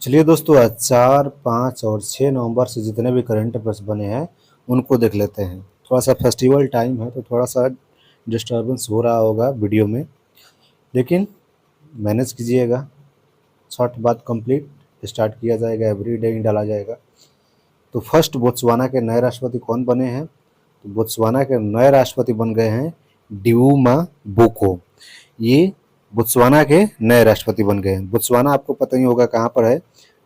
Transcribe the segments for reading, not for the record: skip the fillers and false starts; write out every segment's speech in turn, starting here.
चलिए दोस्तों, आज 4, 5 और 6 नवंबर से जितने भी करंट अफेयर्स बने हैं उनको देख लेते हैं। थोड़ा सा फेस्टिवल टाइम है तो थोड़ा सा डिस्टर्बेंस हो रहा होगा वीडियो में, लेकिन मैनेज कीजिएगा। शॉर्ट बात कंप्लीट स्टार्ट किया जाएगा, एवरी डे ही डाला जाएगा। तो फर्स्ट, बोत्सवाना के नए राष्ट्रपति कौन बने हैं? तो बोत्सवाना के नए राष्ट्रपति बन गए हैं डिवुमा बोको। ये बोत्सवाना के नए राष्ट्रपति बन गए हैं। बोत्सवाना आपको पता ही होगा कहाँ पर है,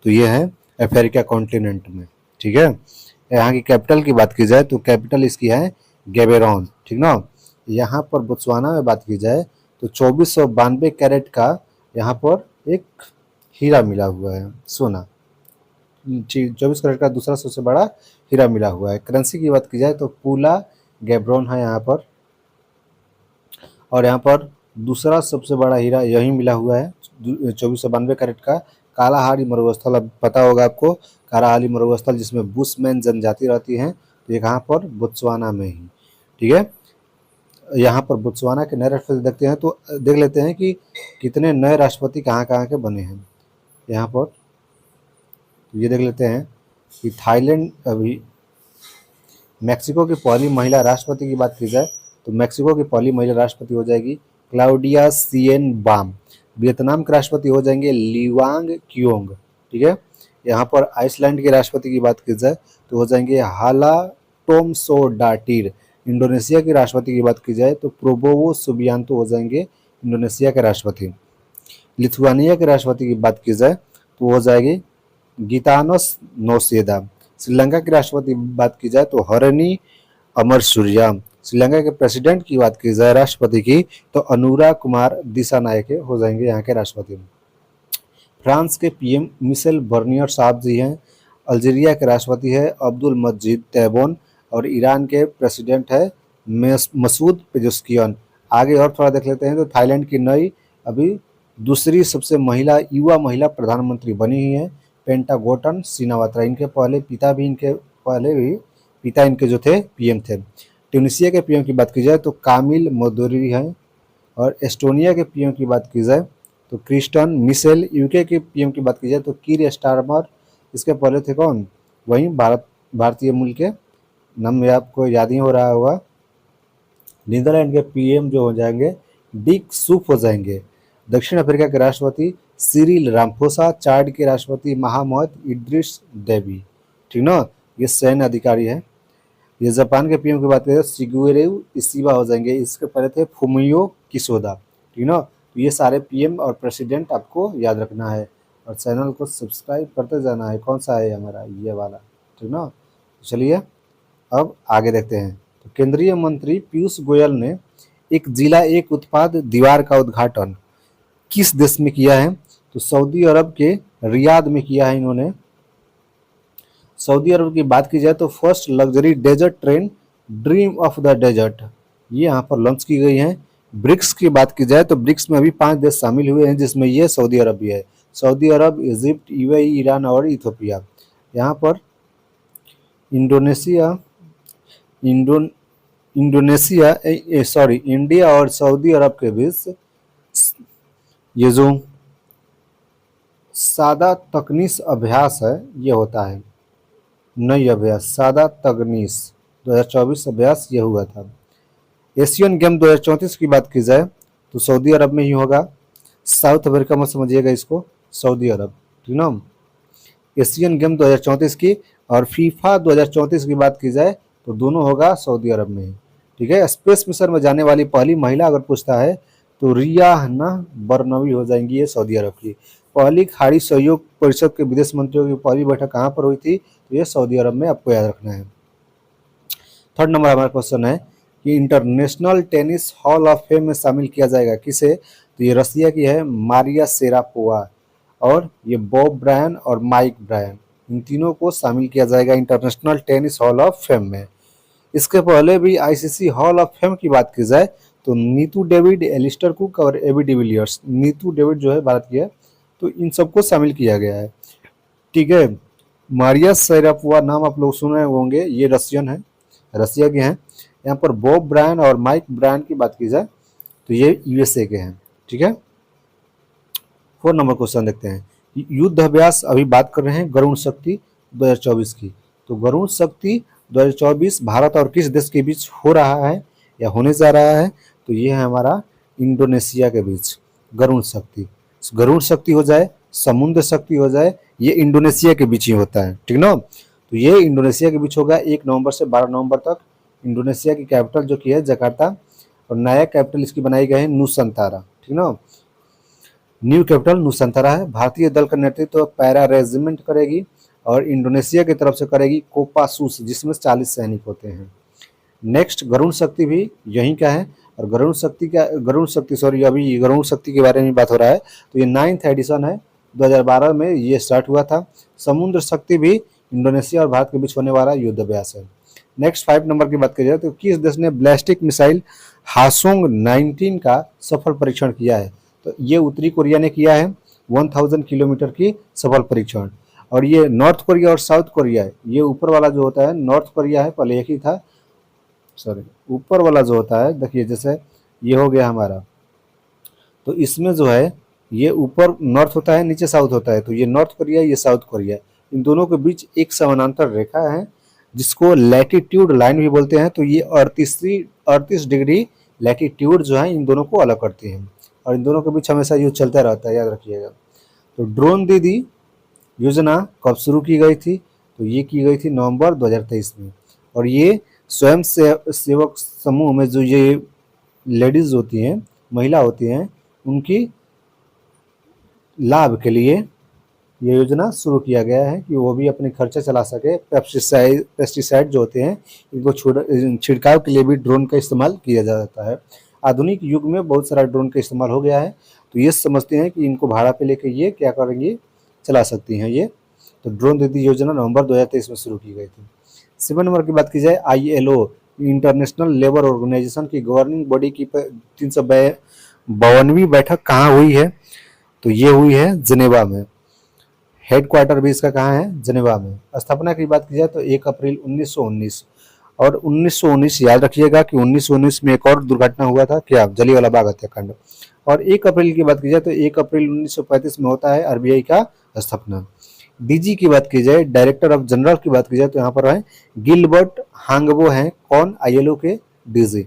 तो ये है अफ्रीका कॉन्टिनेंट में। ठीक है। यहाँ की कैपिटल की बात की जाए तो कैपिटल इसकी है गैबेरॉन। ठीक ना। यहाँ पर बोत्सवाना में बात की जाए तो 2492 कैरेट का यहाँ पर एक हीरा मिला हुआ है, सोना। 24 कैरेट का दूसरा सबसे बड़ा हीरा मिला हुआ है। करेंसी की बात की जाए तो पूला गैब्रोन है यहाँ पर, और यहाँ पर दूसरा सबसे बड़ा हीरा यही मिला हुआ है 2492 कैरेट का। कालाहारी मरुस्थल, अब पता होगा आपको, कालाहारी मरुस्थल जिसमें बुशमैन जनजाति रहती हैं, तो ये कहाँ पर? बोत्सवाना में ही। ठीक है। यहाँ पर बोत्सवाना के नए राष्ट्रपति देखते हैं तो देख लेते हैं कि कितने नए राष्ट्रपति कहाँ कहाँ के बने हैं। यहाँ पर ये देख लेते हैं कि थाईलैंड, अभी मैक्सिको की पहली महिला राष्ट्रपति की बात की जाए तो मैक्सिको की पहली महिला राष्ट्रपति हो जाएगी क्लाउडिया सिएन बाम। वियतनाम के राष्ट्रपति हो जाएंगे लीवांग क्योंग। ठीक है। यहाँ पर आइसलैंड के राष्ट्रपति की बात की जाए तो हो जाएंगे हाला टोमसो डाटिर। इंडोनेशिया के राष्ट्रपति की बात की जाए तो प्रोबोवो सुबियांतो हो जाएंगे इंडोनेशिया के राष्ट्रपति। लिथुआनिया के राष्ट्रपति की बात की जाए तो हो जाएगी गीतानोस नौसेदा। श्रीलंका के राष्ट्रपति की बात की जाए तो हरनी अमरसूरिया। श्रीलंका के प्रेसिडेंट की बात की जाए राष्ट्रपति की तो अनुरा कुमार दिसानायके हो जाएंगे यहाँ के राष्ट्रपति। फ्रांस के पीएम मिशेल बर्नियर साहब जी हैं। अल्जीरिया के राष्ट्रपति है अब्दुल मजीद तैबून, और ईरान के प्रेसिडेंट है मसूद पेजेस्कियन। आगे और थोड़ा देख लेते हैं तो थाईलैंड की नई अभी दूसरी सबसे युवा महिला प्रधानमंत्री बनी हुई है पेंटागोटन सिनावात्रा। इनके पहले भी पिता इनके जो थे पीएम थे। ट्यूनीशिया के पीएम की बात की जाए तो कामिल मोदोरी हैं, और एस्टोनिया के पीएम की बात की जाए तो क्रिस्टन मिशेल। यूके के पीएम की बात की जाए तो कीर स्टारमर। इसके पहले थे कौन? वहीं भारतीय मूल के, नाम में आपको याद ही हो रहा होगा। नीदरलैंड के पीएम जो हो जाएंगे डिक सूफ हो जाएंगे। दक्षिण अफ्रीका के राष्ट्रपति सिरिल रामफोसा। चाड के राष्ट्रपति महामद इद्रिस डेबी। ठीक ना। ये सैन्य अधिकारी है। ये जापान के पीएम की बात करें शिगुएरू इशिबा हो जाएंगे। इसके पहले थे फुमियो किसोदा। ठीक ना। तो ये सारे पीएम और प्रेसिडेंट आपको याद रखना है, और चैनल को सब्सक्राइब करते जाना है। कौन सा है हमारा? ये वाला। ठीक ना। चलिए अब आगे देखते हैं। तो केंद्रीय मंत्री पीयूष गोयल ने एक जिला एक उत्पाद दीवार का उद्घाटन किस देश में किया है? तो सऊदी अरब के रियाद में किया है इन्होंने। सऊदी अरब की बात की जाए तो first luxury desert train dream of the desert ये यहाँ पर लॉन्च की गई है। ब्रिक्स की बात की जाए तो ब्रिक्स में अभी 5 देश शामिल हुए हैं, जिसमें ये सऊदी अरब भी है। सऊदी अरब, इजिप्ट, यूएई, ईरान और इथियोपिया। यहाँ पर इंडिया और सऊदी अरब के बीच ये जो सादा तकनीस अभ्यास है ये होता है। नई अभ्यास सादा तकनीस 2024 अभ्यास ये हुआ था। एशियन गेम 2034 की बात की जाए तो सऊदी अरब में ही होगा। साउथ अफ्रीका में समझिएगा इसको, सऊदी अरब। ठीक ना। एशियन गेम 2034 की और फीफा 2034 की बात की जाए तो दोनों होगा सऊदी अरब में ही। ठीक है। स्पेस मिशन में जाने वाली पहली महिला अगर पूछता है तो रियाहना बरनवी हो जाएंगी, ये सऊदी अरब की। पहली खाड़ी सहयोग परिषद के विदेश मंत्रियों की पहली बैठक कहाँ पर हुई थी? तो ये सऊदी अरब में, आपको याद रखना है। थर्ड नंबर हमारा क्वेश्चन है कि international tennis hall of fame में शामिल किया जाएगा किसे? तो ये रसिया की है मारिया शेरापोवा, और ये बॉब ब्रायन और माइक ब्रायन, इन तीनों को शामिल किया जाएगा international tennis hall of fame में। इसके पहले भी आईसीसी हॉल ऑफ फेम की बात की जाए तो नीतू डेविड, एलिस्टर कुक और एबी डिविलियर्स, नीतू डेविड जो है भारत की है, तो इन सबको शामिल किया गया है। ठीक है। मारिया शेरापोवा नाम आप लोग सुने होंगे, ये रशियन है, रसिया के हैं। यहाँ पर बॉब ब्रायन और माइक ब्रायन की बात की जाए तो ये यूएसए के हैं। ठीक है। 4 नंबर क्वेश्चन देखते हैं युद्ध अभ्यास अभी बात कर रहे हैं गरुण शक्ति 2024 की। तो गरुण शक्ति 2024 भारत और किस देश के बीच हो रहा है या होने जा रहा है? तो ये है हमारा इंडोनेशिया के बीच गरुण शक्ति। गरुण शक्ति हो जाए, समुद्र शक्ति हो जाए, ये इंडोनेशिया के बीच ही होता है, ठीक ना। तो ये इंडोनेशिया के बीच होगा 1 नवंबर से 12 नवंबर तक। इंडोनेशिया की कैपिटल जो की है जकार्ता, और नया कैपिटल इसकी बनाई गई है नुसंतारा, ठीक ना। न्यू कैपिटल नुसंतारा है। भारतीय दल का नेतृत्व पैरा रेजिमेंट करेगी और इंडोनेशिया की तरफ से करेगी कोपासूस, जिसमें 40 सैनिक होते हैं। नेक्स्ट गरुण शक्ति भी यहीं का है, और गरुण शक्ति अभी गरुण शक्ति के बारे में बात हो रहा है। तो ये 9th एडिशन है, 2012 में ये स्टार्ट हुआ था। समुद्र शक्ति भी इंडोनेशिया और भारत के बीच होने वाला युद्ध अभ्यास है। नेक्स्ट 5 नंबर की बात की जाए तो किस देश ने बैलिस्टिक मिसाइल हासोंग 19 का सफल परीक्षण किया है? तो ये उत्तरी कोरिया ने किया है 1000 किलोमीटर की सफल परीक्षण। और ये नॉर्थ कोरिया और साउथ कोरिया है। ये ऊपर वाला जो होता है नॉर्थ कोरिया है, पहले एक ही था, सॉरी ऊपर वाला जो होता है देखिए, जैसे ये हो गया हमारा, तो इसमें जो है ये ऊपर नॉर्थ होता है, नीचे साउथ होता है। तो ये नॉर्थ कोरिया, ये साउथ कोरिया, इन दोनों के बीच एक समानांतर रेखा है जिसको लैटिट्यूड लाइन भी बोलते हैं। तो ये 38 डिग्री लैटिट्यूड जो है इन दोनों को अलग करती है, और इन दोनों के बीच हमेशा युद्ध चलता रहता है, याद रखिएगा। तो ड्रोन दीदी योजना कब शुरू की गई थी? तो ये की गई थी नवंबर 2023 में। और ये स्वयं सेवक समूह में जो ये लेडीज होती हैं, महिला होती हैं, उनकी लाभ के लिए ये योजना शुरू किया गया है कि वो भी अपने खर्चा चला सके। पेस्टिसाइड जो होते हैं इनको छिड़काव के लिए भी ड्रोन का इस्तेमाल किया जाता है। आधुनिक युग में बहुत सारा ड्रोन का इस्तेमाल हो गया है, तो ये समझते हैं कि इनको भाड़ा पे लेके ये क्या करेंगे, चला सकती हैं ये। तो ड्रोन दीदी योजना नवंबर 2023 में शुरू की गई थी। 7 नंबर की बात की जाए, ILO इंटरनेशनल लेबर ऑर्गेनाइजेशन की गवर्निंग बॉडी की 352वीं बैठक कहाँ हुई है? तो ये हुई है जिनेवा में। हेडक्वार्टर भी इसका कहाँ है? जिनेवा में। स्थापना की बात की जाए तो 1 अप्रैल 1919, और 1919 याद रखिएगा कि 1919 में एक और दुर्घटना हुआ था, क्या? जलियांवाला बाग हत्याकांड। और 1 अप्रैल की बात की जाए तो 1 अप्रैल 1935 में होता है RBI का स्थापना। DG की बात की जाए, डायरेक्टर ऑफ जनरल की बात की जाए तो यहाँ पर है गिलबर्ट हांगबो हैं, कौन? ILO के DG।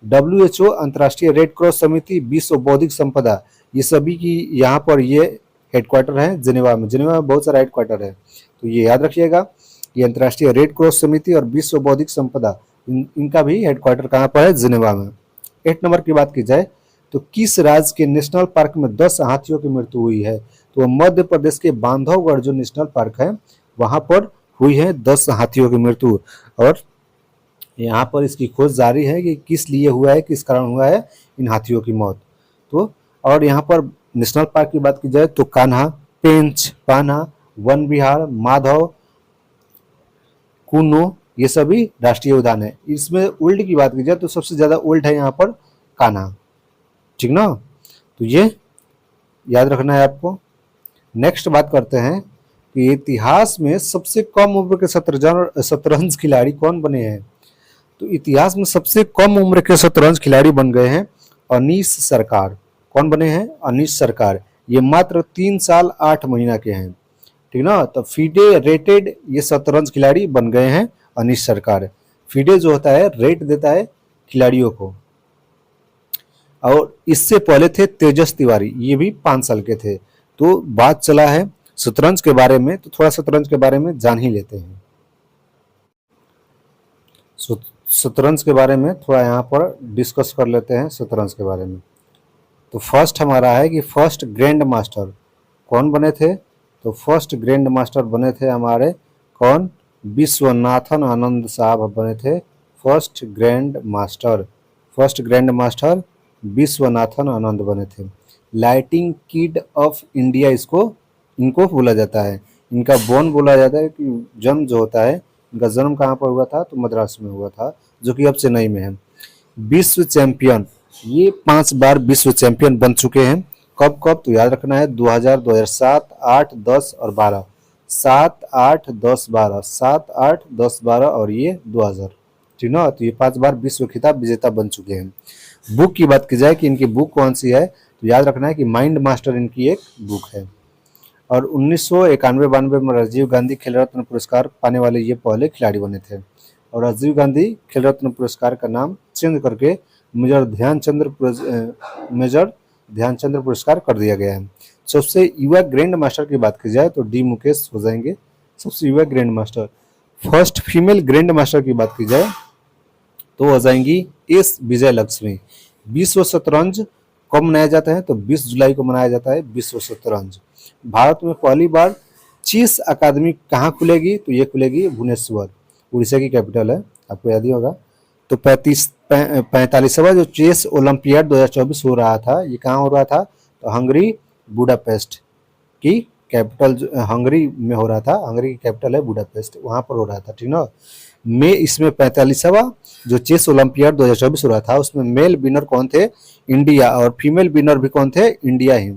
WHO अंतर्राष्ट्रीय रेड क्रॉस समिति, विश्व बौद्धिक संपदा, ये सभी की यहाँ पर ये हेडक्वार्टर है जिनेवा में। जिनेवा में बहुत सारा हेडक्वार्टर है, तो ये याद रखिएगा। ये अंतर्राष्ट्रीय रेड क्रॉस समिति और विश्व बौद्धिक संपदा, इनका भी हेडक्वार्टर कहाँ पर है? जिनेवा में। 8 नंबर की बात की जाए तो किस राज्य के नेशनल पार्क में 10 हाथियों की मृत्यु हुई है? तो मध्य प्रदेश के बांधवगढ़ जो नेशनल पार्क है वहां पर हुई है 10 हाथियों की मृत्यु। और यहाँ पर इसकी खोज जारी है कि किस लिए हुआ है, किस कारण हुआ है इन हाथियों की मौत। तो और यहाँ पर नेशनल पार्क की बात की जाए तो कान्हा, पेंच, कान्हा, वन विहार, माधव, कुनो, ये सभी राष्ट्रीय उद्यान है। इसमें ओल्ड की बात की जाए तो सबसे ज्यादा ओल्ड है यहाँ पर कान्हा, ठीक ना। तो ये याद रखना है आपको। नेक्स्ट बात करते हैं कि इतिहास में सबसे कम उम्र के शतरंज खिलाड़ी कौन बने हैं? तो इतिहास में सबसे कम उम्र के शतरंज खिलाड़ी बन गए हैं अनीश सरकार। कौन बने हैं? अनीश सरकार। ये मात्र 3 साल 8 महीना के हैं, ठीक ना। तो FIDE रेटेड ये शतरंज खिलाड़ी बन गए हैं अनीश सरकार। FIDE जो होता है रेट देता है खिलाड़ियों को। और इससे पहले थे तेजस तिवारी, ये भी 5 साल के थे। तो बात चला है शतरंज के बारे में, तो थोड़ा शतरंज के बारे में जान ही लेते हैं। शतरंज के बारे में थोड़ा यहाँ पर डिस्कस कर लेते हैं शतरंज के बारे में। तो फर्स्ट हमारा है कि फर्स्ट ग्रैंड मास्टर कौन बने थे? तो फर्स्ट ग्रैंड मास्टर बने थे हमारे कौन? विश्वनाथन आनंद साहब बने थे first grand master Viswanathan Anand बने थे। लाइटिंग किड ऑफ इंडिया इनको बोला जाता है। इनका बोर्न बोला जाता है कि जन्म जो होता है, इनका जन्म कहाँ पर हुआ था? तो मद्रास में हुआ था, जो कि अब चेन्नई में है। विश्व चैंपियन, ये 5 बार विश्व चैंपियन बन चुके हैं। कब कब? तो याद रखना है 2000, 2007, 8, 10 और 12। 7, 8, 10, 12, 7, 8, 10, 12 और ये 2000, ठीक ना। तो ये 5 बार विश्व खिताब विजेता बन चुके हैं। बुक की बात की जाए कि इनकी बुक कौन सी है, तो याद रखना है कि माइंड मास्टर इनकी एक बुक है। और 1991-92 में राजीव गांधी खेल रत्न पुरस्कार पाने वाले ये पहले खिलाड़ी बने थे। और राजीव गांधी खेल रत्न पुरस्कार का नाम चेंज करके मेजर ध्यानचंद्र पुरस्कार कर दिया गया है। सबसे युवा ग्रैंड मास्टर की बात की जाए तो डी मुकेश हो जाएंगे सबसे युवा grand master. First female grand master की बात की जाए तो हो जाएंगी एस विजय लक्ष्मी। विश्व शतरंज कब मनाया जाता है तो 20 जुलाई को मनाया जाता है विश्व शतरंज। भारत में पहली बार चेस अकादमी कहाँ खुलेगी तो ये खुलेगी भुवनेश्वर, उड़ीसा की कैपिटल है, आपको याद ही होगा। तो 45वां जो चेस ओलंपियाड 2024 हो रहा था ये कहाँ हो रहा था तो हंगरी बुडापेस्ट की कैपिटल, हंगरी में हो रहा था, हंगरी की कैपिटल है बुडापेस्ट, वहाँ पर हो रहा था, ठीक ना। में इसमें 45वां जो चेस ओलंपियाड 2024 हो रहा था उसमें मेल विनर कौन थे इंडिया, और फीमेल विनर भी कौन थे इंडिया ही।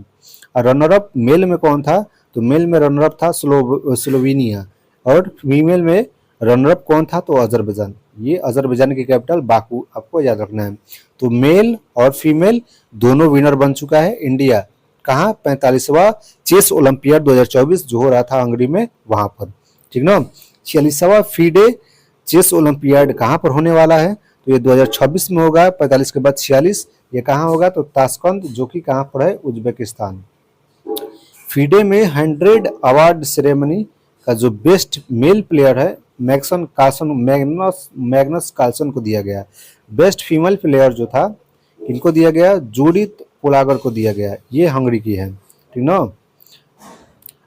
और रनर अप मेल में कौन था तो मेल में रनर अप था स्लोवेनिया, और फीमेल में रनर अप कौन था तो अजरबैजान। ये अजरबैजान की कैपिटल बाकू, आपको याद रखना है। तो मेल और फीमेल दोनों विनर बन चुका है इंडिया, कहाँ 45वां चेस ओलंपियाड 2024 जो हो रहा था हंगरी में वहां पर, ठीक ना। 46वां फीडे चेस ओलंपियाड कहाँ पर होने वाला है तो ये 2026 में होगा, 45 के बाद 46, ये कहाँ होगा तो ताशकंद, जो कि कहाँ पर है उज्बेकिस्तान। फीडे में 100 अवार्ड सेरेमनी का जो बेस्ट मेल प्लेयर है मैग्नस कार्लसन को दिया गया। बेस्ट फीमेल प्लेयर जो था किनको दिया गया, जूडिथ पोलागर को दिया गया, ये हंगरी की है, ठीक ना।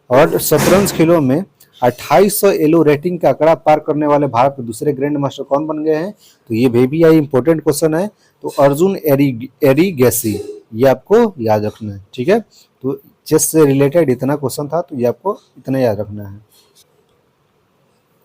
और शतरंज खेलों में 2800 एलो रेटिंग का आंकड़ा पार करने वाले भारत के दूसरे ग्रैंड मास्टर कौन बन गए हैं तो ये भी आई इंपॉर्टेंट क्वेश्चन है, तो अर्जुन एरिगेसी, ये आपको याद रखना है, ठीक है। तो चेस से रिलेटेड इतना क्वेश्चन था तो ये आपको इतना याद रखना है।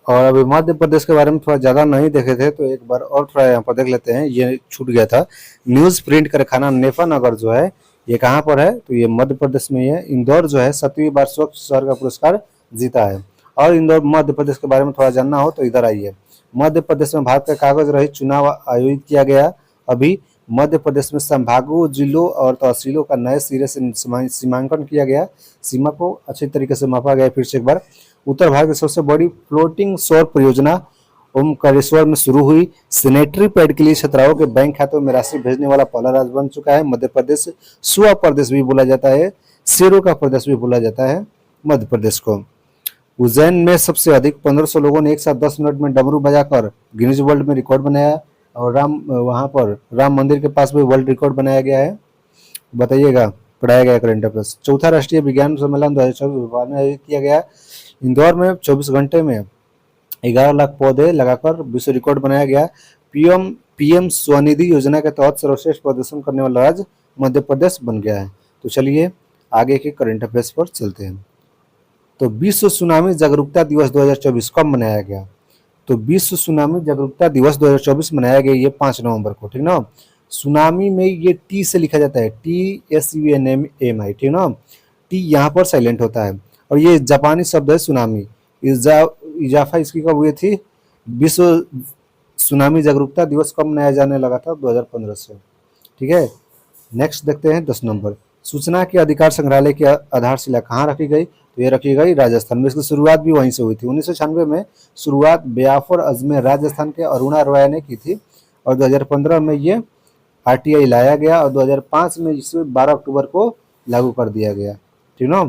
और अभी मध्य प्रदेश के बारे में थोड़ा ज़्यादा नहीं देखे थे तो एक बार और थोड़ा यहाँ पर देख लेते हैं, ये छूट गया था। न्यूज़ प्रिंट कारखाना नेफानगर जो है ये कहाँ पर है तो ये मध्य प्रदेश में ही है। इंदौर जो है 7वीं बार स्वच्छ शहर का पुरस्कार जीता है। और इंदौर मध्य प्रदेश के बारे में थोड़ा जानना हो तो इधर आइए। मध्य प्रदेश में भारत का कागज रहित चुनाव आयोजित किया गया। अभी मध्य प्रदेश में संभागों, जिलों और तहसीलों का नए सिरे से सीमांकन किया गया, सीमा को अच्छी तरीके से मापा गया। फिर से एक बार, उत्तर भारत की सबसे बड़ी फ्लोटिंग सौर परियोजना ओमकारेश्वर में शुरू हुई। सैनिटरी पैड के लिए छात्राओं के बैंक खातों में राशि भेजने वाला पहला राज्य बन चुका है मध्य प्रदेश। सुआ प्रदेश भी बोला जाता है, शेरों का प्रदेश भी बोला जाता है मध्य प्रदेश को। उज्जैन में सबसे अधिक 1500 लोगों ने एक साथ 10 मिनट में डमरू बजाकर गिनीज वर्ल्ड में रिकॉर्ड बनाया। और वहाँ पर राम मंदिर के पास भी वर्ल्ड रिकॉर्ड बनाया गया है, बताइएगा, पढ़ाया गया करंट अफेयर्स। चौथा राष्ट्रीय विज्ञान सम्मेलन 2024 भोपाल में आयोजित किया गया। इंदौर में 24 घंटे में 11 लाख पौधे लगाकर विश्व रिकॉर्ड बनाया गया। पीएम स्वनिधि योजना के तहत सर्वश्रेष्ठ प्रदर्शन करने वाला राज्य मध्य प्रदेश बन गया है। तो चलिए आगे के करंट अफेयर्स पर चलते हैं। तो विश्व सुनामी जागरूकता दिवस 2024 कब मनाया गया तो विश्व सुनामी जागरूकता दिवस 2024 मनाया गया ये 5 नवंबर को, ठीक ना। सुनामी में ये टी से लिखा जाता है, TSUNAMI, ठीक ना। टी यहाँ पर साइलेंट होता है। और ये जापानी शब्द है सुनामी। इजाफा इसकी कब हुई थी, विश्व सुनामी जागरूकता दिवस कब मनाया जाने लगा था 2015 से, ठीक है। नेक्स्ट देखते हैं 10 नंबर। सूचना के अधिकार संग्रहालय की आधारशिला कहाँ रखी गई तो ये रखी गई राजस्थान में। इसकी शुरुआत भी वहीं से हुई थी। 1996 में शुरुआत ब्याफर अजमेर राजस्थान के अरुणा रॉय ने की थी। और 2015 में ये RTI लाया गया और 2005 में इसे 12 अक्टूबर को लागू कर दिया गया, ठीक ना।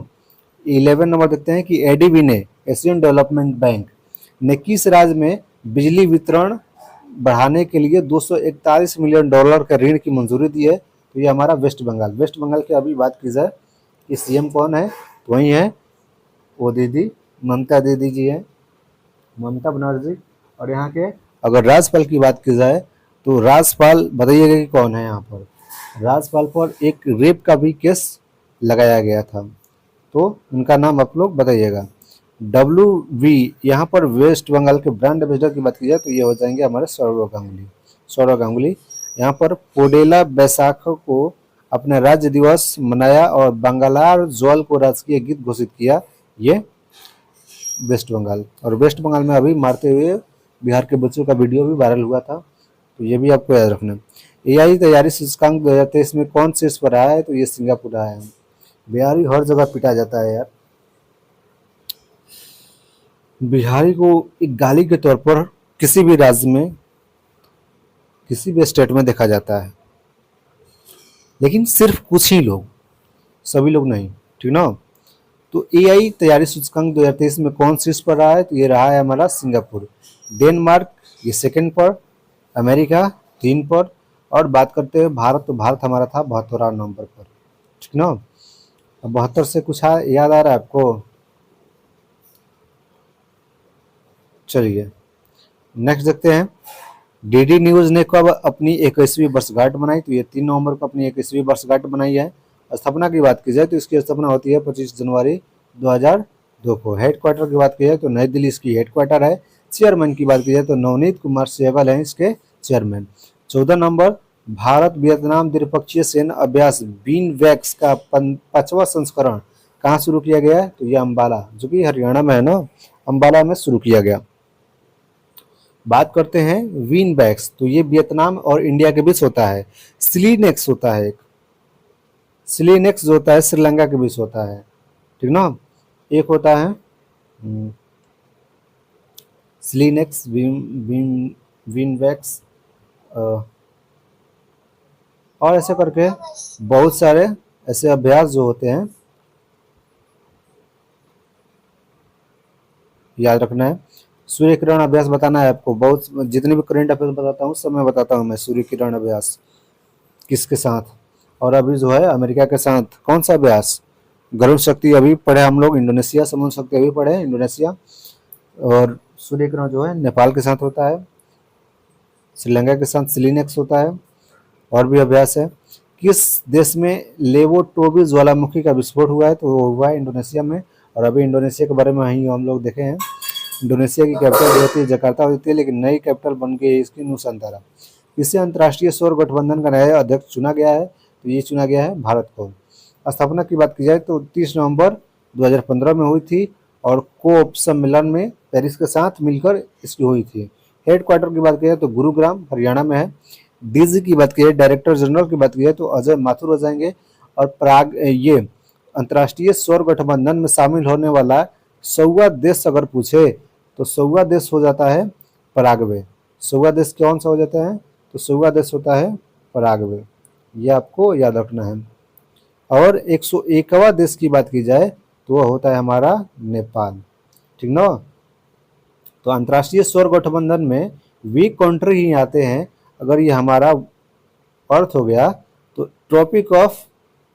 11 नंबर देखते हैं कि ADB ने, एशियन डेवलपमेंट बैंक ने किस राज्य में बिजली वितरण बढ़ाने के लिए $241 मिलियन का ऋण की मंजूरी दी है तो ये हमारा वेस्ट बंगाल। वेस्ट बंगाल की अभी बात की जाए कि CM कौन है तो वही है वो दीदी ममता दीदी जी है, ममता बनर्जी। और यहाँ के अगर राज्यपाल की बात की जाए तो राज्यपाल बताइएगा कि कौन है। यहाँ पर राज्यपाल पर एक रेप का भी केस लगाया गया था तो उनका नाम आप लोग बताइएगा। WV यहाँ पर वेस्ट बंगाल के ब्रांड एम्बेसडर की बात की जाए तो ये हो जाएंगे हमारे सौरव गांगुली। सौरव गांगुली यहाँ पर पोडेला बैसाख को अपने राज्य दिवस मनाया और बंगालार ज्वाल को राजकीय गीत घोषित किया, ये वेस्ट बंगाल। और वेस्ट बंगाल में अभी मारते हुए बिहार के बच्चों का वीडियो भी वायरल हुआ था तो ये भी आपको याद रखना। AI तैयारी सूचकांक 2023 में कौन शीर्ष पर रहा है तो ये सिंगापुर रहा है। बिहारी हर जगह पिटा जाता है यार, बिहारी को एक गाली के तौर पर किसी भी राज्य में, किसी भी स्टेट में देखा जाता है, लेकिन सिर्फ कुछ ही लोग, सभी लोग नहीं, ठीक ना। तो एआई तैयारी सूचकांक 2023 में कौन शीर्ष पर रहा है? तो ये रहा है हमारा सिंगापुर। डेनमार्क ये सेकंड पर, अमेरिका 3 पर, और बात करते हैं भारत, तो भारत हमारा था 72वां नंबर पर, ठीक ना। अब 72 से कुछ याद आ रहा है आपको? चलिए नेक्स्ट देखते हैं। डीडी न्यूज ने कब अपनी 21वीं वर्षगांठ मनाई? तो ये 3 नवंबर को अपनी 21वीं वर्षगांठ मनाई है। स्थापना की बात की जाए तो इसकी स्थापना होती है 25 जनवरी 2002 को। हेडक्वार्टर की बात की जाए तो नई दिल्ली इसकी हेडक्वार्टर है। चेयरमैन की बात की जाए तो नवनीत कुमार सहगल हैं इसके चेयरमैन। 14 नंबर, भारत वियतनाम द्विपक्षीय सैन्य अभ्यास बीन वैक्स का 5वां संस्करण कहाँ शुरू किया गया है? तो ये अम्बाला, जो कि हरियाणा में है ना, अम्बाला में शुरू किया गया। बात करते हैं विन बैक्स, तो ये वियतनाम और इंडिया के बीच होता है। सिलीनेक्स होता है एक, सिलीनेक्स जो होता है श्रीलंका के बीच होता है, ठीक ना। एक होता है सिलीनेक्स, विन बैक्स, और ऐसे करके बहुत सारे ऐसे अभ्यास जो होते हैं, याद रखना है। सूर्य किरण अभ्यास बताना है आपको, बहुत जितने भी करंट अफेयर बताता हूँ सब मैं बताता हूँ मैं। सूर्य किरण अभ्यास किसके साथ? और अभी जो है अमेरिका के साथ। कौन सा अभ्यास? गरुड़ शक्ति अभी पढ़े हम लोग, इंडोनेशिया समुद्र शक्ति अभी पढ़े इंडोनेशिया। और सूर्य किरण जो है नेपाल के साथ होता है, श्रीलंका के साथ सिलीनेक्स होता है। और भी अभ्यास है। किस देश में लेवोटोबी ज्वालामुखी का विस्फोट हुआ है? तो वो हुआ है इंडोनेशिया में। और अभी इंडोनेशिया के बारे में ही हम लोग देखे हैं। इंडोनेशिया की कैपिटल जो होती है जकार्ता होती है, लेकिन नई कैपिटल बन गई है इसकी नुसांतारा। इसे अंतर्राष्ट्रीय सौर गठबंधन का नया अध्यक्ष चुना गया है? तो ये चुना गया है भारत को। स्थापना की बात की जाए तो 30 नवंबर 2015 में हुई थी, और कोप सम्मेलन में पेरिस के साथ मिलकर इसकी हुई थी। हेडक्वार्टर की बात की जाए तो गुरुग्राम हरियाणा में है। डीजी की बात की जाए, डायरेक्टर जनरल की बात की जाए तो अजय माथुर हो जाएंगे। और प्राग ये अंतर्राष्ट्रीय सौर गठबंधन में शामिल होने वाला 100वां देश अगर पूछे तो 100वां देश हो जाता है पराग्वे। 100वां देश कौन सा हो जाता है? तो 100वां देश होता है पराग्वे, ये आपको याद रखना है। और 101वां देश की बात की जाए तो वह होता है हमारा नेपाल, ठीक ना। तो अंतर्राष्ट्रीय सौर गठबंधन में वीक कंट्री ही आते हैं। अगर ये हमारा अर्थ हो गया तो ट्रॉपिक ऑफ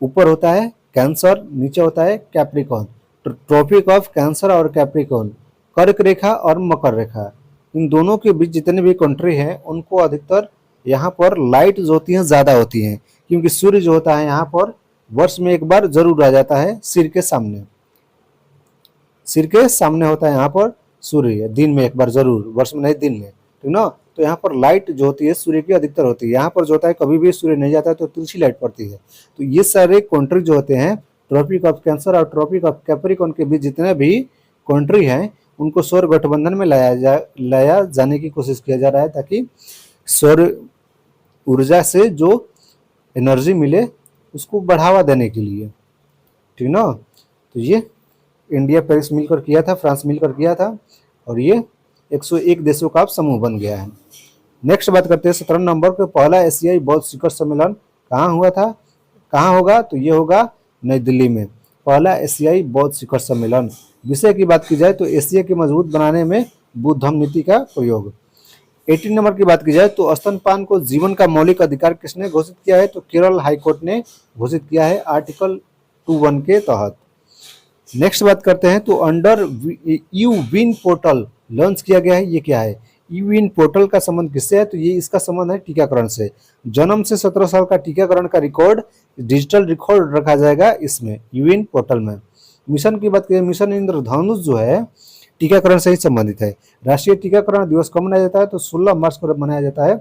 ऊपर होता है कैंसर, नीचे होता है कैप्रिकॉन। ट्रॉपिक ऑफ कैंसर और कैप्रिकॉन, कर्क रेखा और मकर रेखा, इन दोनों के बीच जितने भी कंट्री हैं उनको अधिकतर यहाँ पर लाइट जो होती हैं ज़्यादा होती हैं, क्योंकि सूर्य जो होता है यहाँ पर वर्ष में एक बार जरूर आ जाता है सिर के सामने। सिर के सामने होता है यहाँ पर सूर्य, दिन में एक बार जरूर, वर्ष में नहीं दिन में, ठीक ना। तो यहाँ पर लाइट जो होती है सूर्य की अधिकतर होती है। यहाँ पर जो होता है कभी भी सूर्य नहीं जाता है तो तिरछी लाइट पड़ती है। तो ये सारे कंट्री जो होते हैं ट्रॉपिक ऑफ कैंसर और ट्रॉपिक ऑफ कैप्रिकॉन के बीच जितने भी कंट्री हैं उनको सौर गठबंधन में लाया जाने की कोशिश किया जा रहा है, ताकि सौर ऊर्जा से जो एनर्जी मिले उसको बढ़ावा देने के लिए, ठीक ना। तो ये इंडिया पेरिस मिलकर किया था, फ्रांस मिलकर किया था, और ये 101 देशों का समूह बन गया है। नेक्स्ट बात करते हैं 17 नवंबर को पहला एशियाई बौद्ध शिखर सम्मेलन कहाँ हुआ था, कहाँ होगा? तो ये होगा नई दिल्ली में, पहला एशियाई बौद्ध शिखर सम्मेलन। विषय की बात की जाए तो एशिया के मजबूत बनाने में बुद्ध धम्म नीति का प्रयोग। 18 नंबर की बात की जाए तो स्तनपान को जीवन का मौलिक अधिकार किसने घोषित किया है? तो केरल हाईकोर्ट ने घोषित किया है आर्टिकल 21 के तहत। नेक्स्ट बात करते हैं तो under you win portal launch किया गया है, ये क्या है? यू विन पोर्टल का संबंध किससे है? तो ये इसका संबंध है टीकाकरण से। जन्म से 17 साल का टीकाकरण का रिकॉर्ड, डिजिटल रिकॉर्ड रखा जाएगा इसमें, यू विन पोर्टल में। मिशन की बात करें, मिशन इंद्रधनुष जो है टीकाकरण से ही संबंधित है। राष्ट्रीय टीकाकरण दिवस कब मनाया जाता है? तो 16 मार्च को मनाया जाता है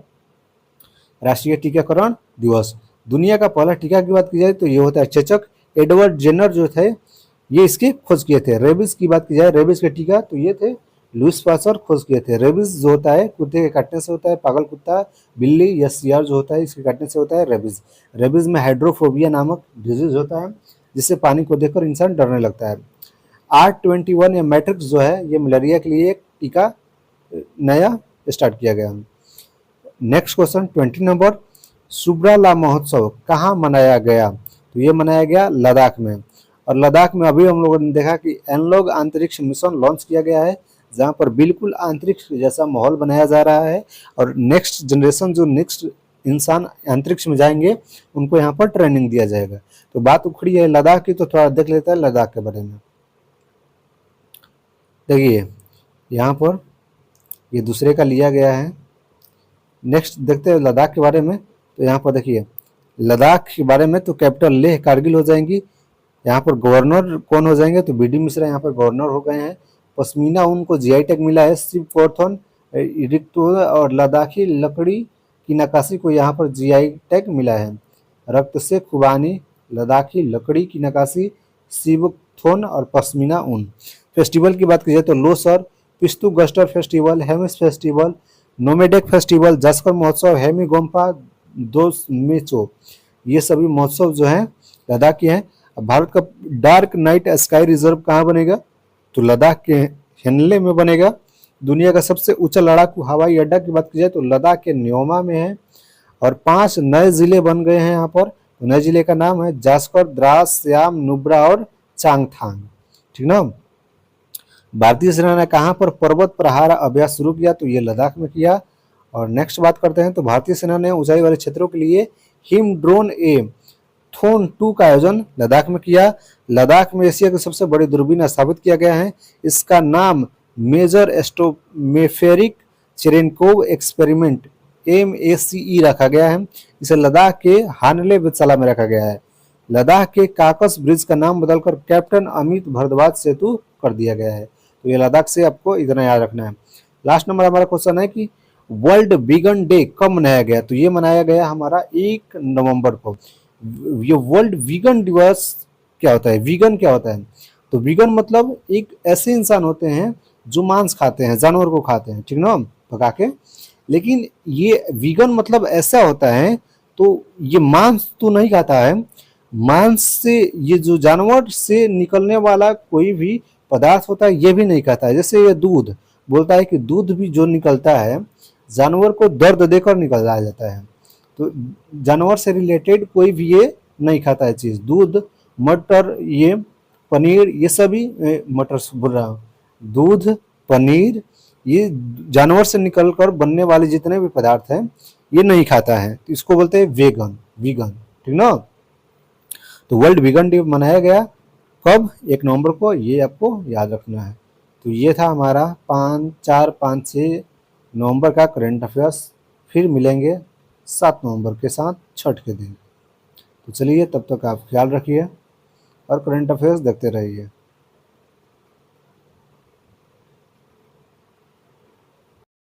राष्ट्रीय टीकाकरण दिवस। दुनिया का पहला टीका की बात की जाए तो ये होता है चेचक। एडवर्ड जेनर जो थे ये इसकी खोज किए थे। रेबीज की बात की जाए, रेबीज के टीका तो ये थे लुइस पास्चर खोज किए थे। रेबीज जो होता है कुत्ते के काटने से होता है, पागल कुत्ता, बिल्ली या सियार जो होता है इसके काटने से होता है रेबीज। रेबीज में हाइड्रोफोबिया नामक डिजीज होता है जिससे पानी को देखकर इंसान डरने लगता है। R21 या मैट्रिक्स जो है ये मलेरिया के लिए एक टीका नया स्टार्ट किया गया। नेक्स्ट क्वेश्चन 20 नंबर, सुब्राला महोत्सव कहाँ मनाया गया? तो ये मनाया गया लद्दाख में। और लद्दाख में अभी हम लोगों ने देखा कि एनलॉग अंतरिक्ष मिशन लॉन्च किया गया है, जहाँ पर बिल्कुल अंतरिक्ष जैसा माहौल बनाया जा रहा है और नेक्स्ट जनरेशन जो नेक्स्ट इंसान अंतरिक्ष में जाएंगे उनको यहाँ पर ट्रेनिंग दिया जाएगा। तो बात उखड़ी है लद्दाख की, तो थोड़ा देख लेते हैं लद्दाख के बारे में। देखिए यहाँ पर ये दूसरे का लिया गया है। नेक्स्ट देखते हैं लद्दाख के बारे में। तो यहाँ पर देखिए लद्दाख के बारे में, तो कैपिटल लेह कारगिल हो जाएंगी। यहाँ पर गवर्नर कौन हो जाएंगे? तो बी डी मिश्रा यहाँ पर गवर्नर हो गए हैं। पश्मीना ऊन को जीआई टैग मिला है। शिव कोर्थन रिक्तो और लद्दाखी लकड़ी की नक्काशी को यहाँ पर जीआई टैग मिला है। रक्त से खुबानी, लद्दाखी लकड़ी की नक्काशी, शिवथोन और पश्मीना ऊन। फेस्टिवल की बात की जाए तो लोसर, पिस्तु Gustor festival, Hemis festival, nomadic festival, Zanskar महोत्सव, हेमी गोम्पा, दोसमेचो, ये सभी महोत्सव जो हैं लद्दाख के हैं। अब भारत का डार्क नाइट स्काई रिजर्व कहाँ बनेगा? तो लद्दाख के हेनले में बनेगा। दुनिया का सबसे ऊंचा लड़ाकू हवाई अड्डा की बात की जाए तो लद्दाख के न्योमा में है। और 5 नए जिले बन गए हैं यहाँ पर। तो नए जिले का नाम है जास्कर, द्रास, श्याम, नुब्रा और चांगथांग। ठीक ना। भारतीय सेना ने कहाँ पर पर्वत प्रहार अभ्यास शुरू किया? तो ये लद्दाख में किया। और नेक्स्ट बात करते हैं तो भारतीय सेना ने ऊंचाई वाले क्षेत्रों के लिए हिम ड्रोन ए थोन 2 का आयोजन लद्दाख में किया। लद्दाख में एशिया की सबसे बड़ी दूरबीन स्थापित किया गया है। इसका नाम मेजर एस्ट्रोमेफेरिक चेरेनकोव एक्सपेरिमेंट MACE रखा गया है। इसे लद्दाख के हानले वेधशाला में रखा गया है। लद्दाख के काकस ब्रिज का नाम बदलकर कैप्टन अमित भारद्वाज सेतु कर दिया गया है। तो ये लद्दाख से आपको इतना याद रखना है। लास्ट नंबर हमारा क्वेश्चन है कि वर्ल्ड वीगन डे कब मनाया गया? तो ये मनाया गया हमारा 1 नवंबर को। ये वर्ल्ड वीगन दिवस क्या होता है? वीगन क्या होता है? तो वीगन मतलब एक ऐसे इंसान होते हैं जो मांस खाते हैं, जानवर को खाते हैं, ठीक ना, पका के। लेकिन ये वीगन मतलब ऐसा होता है, तो ये मांस तो नहीं खाता है, मांस से ये जो जानवर से निकलने वाला कोई भी पदार्थ होता है ये भी नहीं खाता है। जैसे ये दूध बोलता है कि दूध भी जो निकलता है जानवर को दर्द देकर निकाला जाता है। तो जानवर से रिलेटेड कोई भी ये नहीं खाता है चीज़। दूध, मटर, ये पनीर, ये सभी मटर बोल रहा हूँ, दूध, पनीर, ये जानवर से निकलकर बनने वाले जितने भी पदार्थ हैं ये नहीं खाता है। तो इसको बोलते हैं वेगन, वीगन, ठीक ना। तो वर्ल्ड वीगन डे मनाया गया कब? 1 नवंबर को। ये आपको याद रखना है। तो ये था हमारा 4, 5, 6 नवंबर का करंट अफेयर्स। फिर मिलेंगे 7 नवंबर के साथ छठ के दिन। तो चलिए तब तक आप ख्याल रखिए और करंट अफेयर्स देखते रहिए।